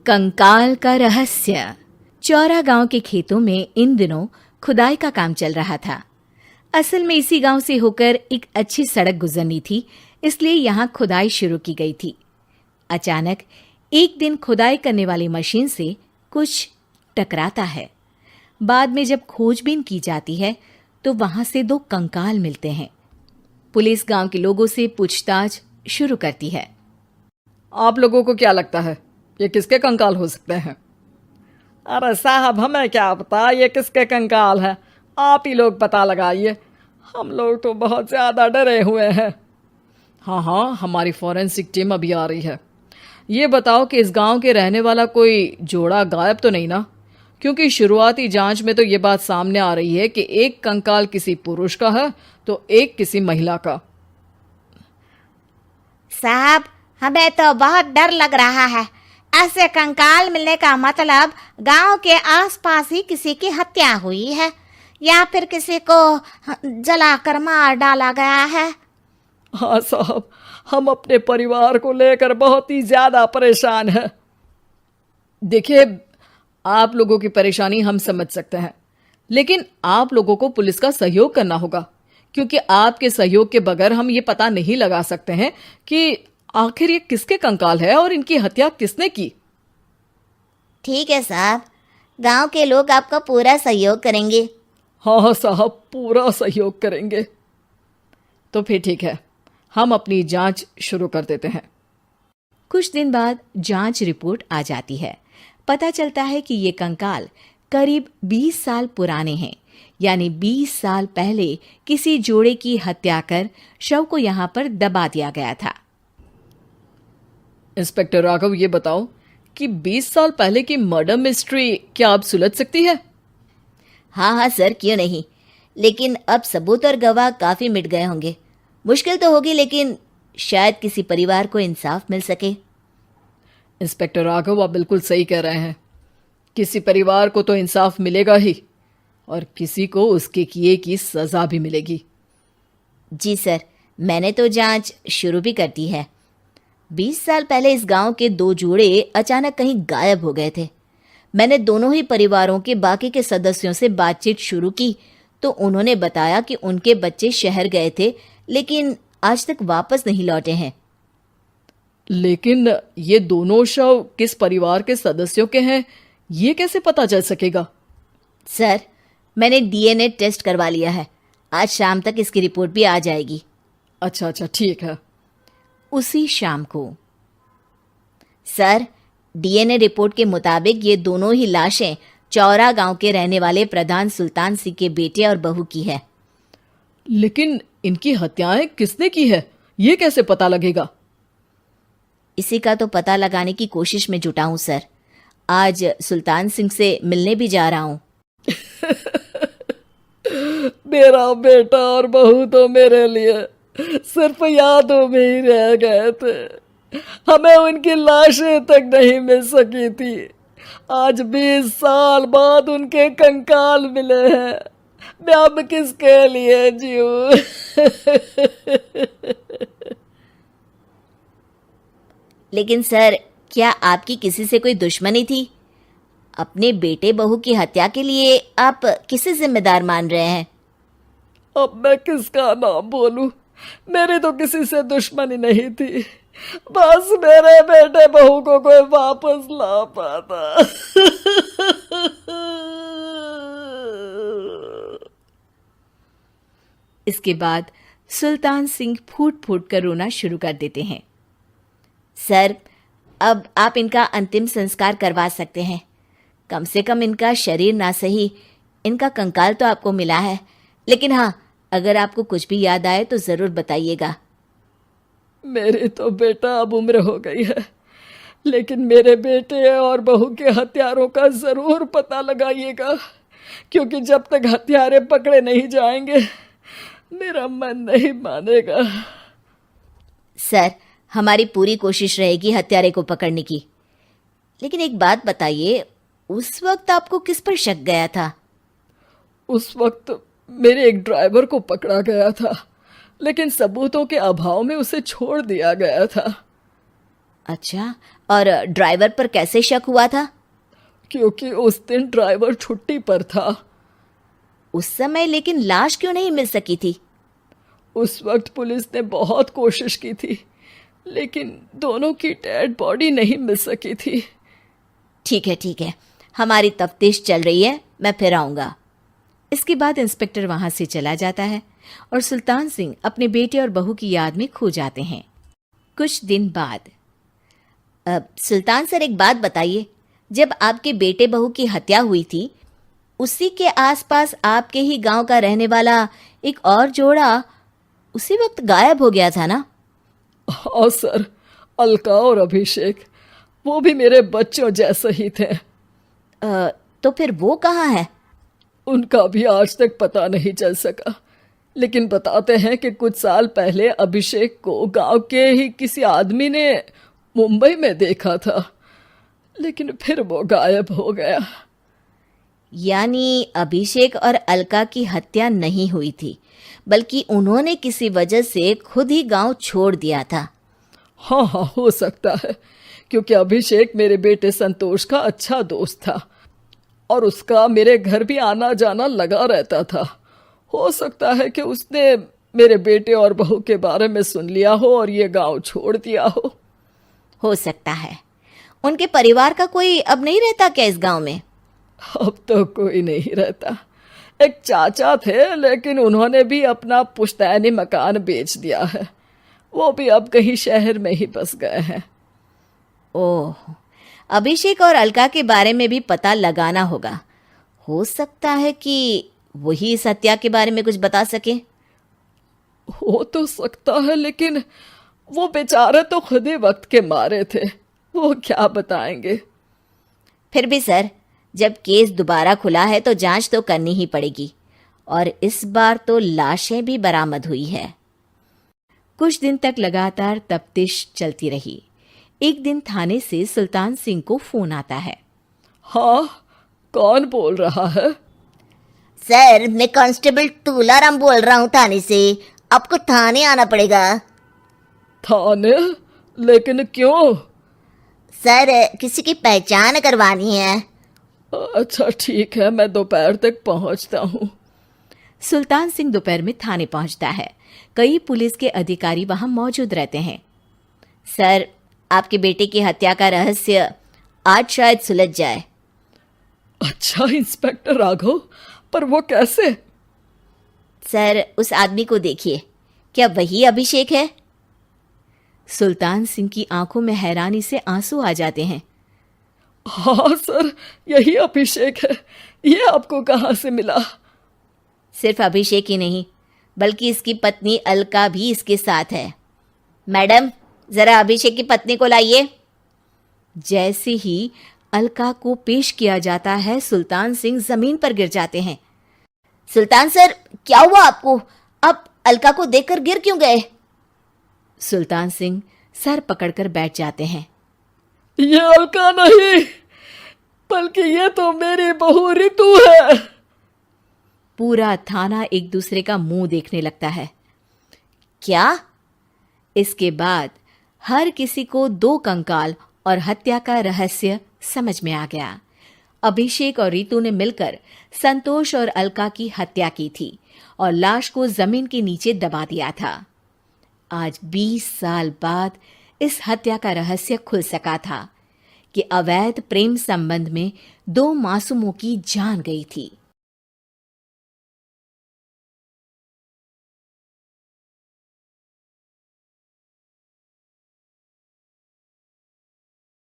कंकाल का रहस्य। चौरा गांव के खेतों में इन दिनों खुदाई का काम चल रहा था। असल में इसी गांव से होकर एक अच्छी सड़क गुजरनी थी, इसलिए यहाँ खुदाई शुरू की गई थी। अचानक एक दिन खुदाई करने वाली मशीन से कुछ टकराता है। बाद में जब खोजबीन की जाती है तो वहां से 2 कंकाल मिलते हैं। पुलिस गांव के लोगों से पूछताछ शुरू करती है। आप लोगों को क्या लगता है ये किसके कंकाल हो सकते हैं? अरे साहब, हमें क्या पता ये किसके कंकाल है, आप ही लोग पता लगाइए। हम लोग तो बहुत ज़्यादा डरे हुए हैं। हाँ, हमारी फॉरेंसिक टीम अभी आ रही है। ये बताओ कि इस गांव के रहने वाला कोई जोड़ा गायब तो नहीं ना? क्योंकि शुरुआती जांच में तो ये बात सामने आ रही है कि एक कंकाल किसी पुरुष का है तो एक किसी महिला का। साहब, हमें तो बहुत डर लग रहा है। ऐसे कंकाल मिलने का मतलब गांव के आसपास ही किसी की हत्या हुई है या फिर किसी को जलाकर मार डाला गया है। हाँ साहब, हम अपने परिवार को लेकर बहुत ही ज़्यादा परेशान हैं। देखिए, आप लोगों की परेशानी हम समझ सकते हैं, लेकिन आप लोगों को पुलिस का सहयोग करना होगा, क्योंकि आपके सहयोग के बगैर हम ये पता नहीं लगा सकते हैं कि आखिर ये किसके कंकाल है और इनकी हत्या किसने की। ठीक है साहब, गांव के लोग आपका पूरा सहयोग करेंगे। हाँ साहब, पूरा सहयोग करेंगे। तो फिर ठीक है, हम अपनी जांच शुरू कर देते हैं। कुछ दिन बाद जांच रिपोर्ट आ जाती है। पता चलता है कि ये कंकाल करीब 20 साल पुराने हैं, यानी 20 साल पहले किसी जोड़े की हत्या कर शव को यहाँ पर दबा दिया गया था। इंस्पेक्टर राघव, ये बताओ कि 20 साल पहले की मर्डर मिस्ट्री क्या अब सुलझ सकती है? हाँ सर, क्यों नहीं। लेकिन अब सबूत और गवाह काफी मिट गए होंगे। मुश्किल तो होगी, लेकिन शायद किसी परिवार को इंसाफ मिल सके। इंस्पेक्टर राघव, आप बिल्कुल सही कह रहे हैं। किसी परिवार को तो इंसाफ मिलेगा ही और किसी को उसके किए की सजा भी मिलेगी। जी सर, मैंने तो जांच शुरू भी कर दी है। 20 साल पहले इस गांव के 2 जोड़े अचानक कहीं गायब हो गए थे। मैंने दोनों ही परिवारों के बाकी के सदस्यों से बातचीत शुरू की तो उन्होंने बताया कि उनके बच्चे शहर गए थे, लेकिन आज तक वापस नहीं लौटे हैं। लेकिन ये दोनों शव किस परिवार के सदस्यों के हैं, ये कैसे पता चल सकेगा? सर, मैंने डीएनए टेस्ट करवा लिया है। आज शाम तक इसकी रिपोर्ट भी आ जाएगी। अच्छा, ठीक है। उसी शाम को सर, डीएनए रिपोर्ट के मुताबिक ये दोनों ही लाशें चौरा गांव के रहने वाले प्रधान सुल्तान सिंह के बेटे और बहू की है। लेकिन इनकी हत्याएं किसने की है, ये कैसे पता लगेगा? इसी का तो पता लगाने की कोशिश में जुटा हूं सर। आज सुल्तान सिंह से मिलने भी जा रहा हूं। मेरा बेटा और बहू तो मेरे लिए सिर्फ यादों में ही रह गए थे। हमें उनकी लाशें तक नहीं मिल सकी थी। आज 20 साल बाद उनके कंकाल मिले हैं। मैं अब किसके लिए जीऊं? लेकिन सर, क्या आपकी किसी से कोई दुश्मनी थी? अपने बेटे बहू की हत्या के लिए आप किसे जिम्मेदार मान रहे हैं? अब मैं किसका नाम बोलूं? मेरी तो किसी से दुश्मनी नहीं थी, बस मेरे बेटे बहू को कोई वापस ला पाता। इसके बाद सुल्तान सिंह फूट फूट कर रोना शुरू कर देते हैं। सर, अब आप इनका अंतिम संस्कार करवा सकते हैं। कम से कम इनका शरीर ना सही, इनका कंकाल तो आपको मिला है। लेकिन हाँ, अगर आपको कुछ भी याद आए तो ज़रूर बताइएगा। मेरी तो बेटा अब उम्र हो गई है, लेकिन मेरे बेटे और बहू के हत्यारों का ज़रूर पता लगाइएगा, क्योंकि जब तक हत्यारे पकड़े नहीं जाएंगे मेरा मन नहीं मानेगा। सर, हमारी पूरी कोशिश रहेगी हत्यारे को पकड़ने की। लेकिन एक बात बताइए, उस वक्त आपको किस पर शक गया था? उस वक्त मेरे एक ड्राइवर को पकड़ा गया था, लेकिन सबूतों के अभाव में उसे छोड़ दिया गया था। अच्छा, और ड्राइवर पर कैसे शक हुआ था? क्योंकि उस दिन ड्राइवर छुट्टी पर था। उस समय लेकिन लाश क्यों नहीं मिल सकी थी? उस वक्त पुलिस ने बहुत कोशिश की थी, लेकिन दोनों की डेड बॉडी नहीं मिल सकी थी। ठीक है, हमारी तफ्तीश चल रही है, मैं फिर आऊंगा। इसके बाद इंस्पेक्टर वहां से चला जाता है और सुल्तान सिंह अपने बेटे और बहू की याद में खो जाते हैं। कुछ दिन बाद सुल्तान सर, एक बात बताइए, जब आपके बेटे बहू की हत्या हुई थी, उसी के आसपास आपके ही गांव का रहने वाला एक और जोड़ा उसी वक्त गायब हो गया था ना? हाँ सर, अलका और अभिषेक, वो भी मेरे बच्चों जैसे ही थे। तो फिर वो कहाँ है? उनका भी आज तक पता नहीं चल सका, लेकिन बताते हैं कि कुछ साल पहले अभिषेक को गांव के ही किसी आदमी ने मुंबई में देखा था, लेकिन फिर वो गायब हो गया। यानी अभिषेक और अलका की हत्या नहीं हुई थी, बल्कि उन्होंने किसी वजह से खुद ही गांव छोड़ दिया था। हाँ, हो सकता है, क्योंकि अभिषेक मेरे बेटे संतोष का अच्छा दोस्त था और उसका मेरे घर भी आना जाना लगा रहता था। हो सकता है कि उसने मेरे बेटे और बहू के बारे में सुन लिया हो और ये गांव छोड़ दिया हो सकता है। उनके परिवार का कोई अब नहीं रहता क्या इस गांव में? अब तो कोई नहीं रहता। एक चाचा थे, लेकिन उन्होंने भी अपना पुश्तैनी मकान बेच दिया है। वो भी अब कहीं शहर में ही बस गए हैं। ओह, अभिषेक और अलका के बारे में भी पता लगाना होगा। हो सकता है कि वही इस हत्या के बारे में कुछ बता सके। हो तो सकता है, लेकिन वो बेचारे तो खुद ही वक्त के मारे थे, वो क्या बताएंगे। फिर भी सर, जब केस दोबारा खुला है तो जांच तो करनी ही पड़ेगी, और इस बार तो लाशें भी बरामद हुई है। कुछ दिन तक लगातार तफ्तीश चलती रही। एक दिन थाने से सुल्तान सिंह को फोन आता है। हाँ, कौन बोल रहा है? सर, मैं कांस्टेबल तुलाराम बोल रहा हूँ थाने से। आपको थाने आना पड़ेगा। थाने? लेकिन क्यों? सर, किसी की पहचान करवानी है। अच्छा ठीक है, मैं दोपहर तक पहुंचता हूँ। सुल्तान सिंह दोपहर में थाने पहुंचता है। कई पुलिस के अधिकारी वहां मौजूद रहते हैं। सर, आपके बेटे की हत्या का रहस्य आज शायद सुलझ जाए। अच्छा इंस्पेक्टर राघव, पर वो कैसे? सर, उस आदमी को देखिए, क्या वही अभिषेक है? सुल्तान सिंह की आंखों में हैरानी से आंसू आ जाते हैं। हाँ सर, यही अभिषेक है। ये आपको कहाँ से मिला? सिर्फ अभिषेक ही नहीं, बल्कि इसकी पत्नी अलका भी इसके साथ है। मैडम, जरा अभिषेक की पत्नी को लाइए। जैसे ही अलका को पेश किया जाता है, सुल्तान सिंह जमीन पर गिर जाते हैं। सुल्तान सर, क्या हुआ आपको? आप अलका को देखकर गिर क्यों गए? सुल्तान सिंह सर पकड़कर बैठ जाते हैं। ये अलका नहीं, बल्कि ये तो मेरी बहू रितु है। पूरा थाना एक दूसरे का मुंह देखने लगता है। क्या? इसके बाद हर किसी को दो कंकाल और हत्या का रहस्य समझ में आ गया। अभिषेक और रितु ने मिलकर संतोष और अलका की हत्या की थी और लाश को जमीन के नीचे दबा दिया था। आज 20 साल बाद इस हत्या का रहस्य खुल सका था कि अवैध प्रेम संबंध में 2 मासूमों की जान गई थी।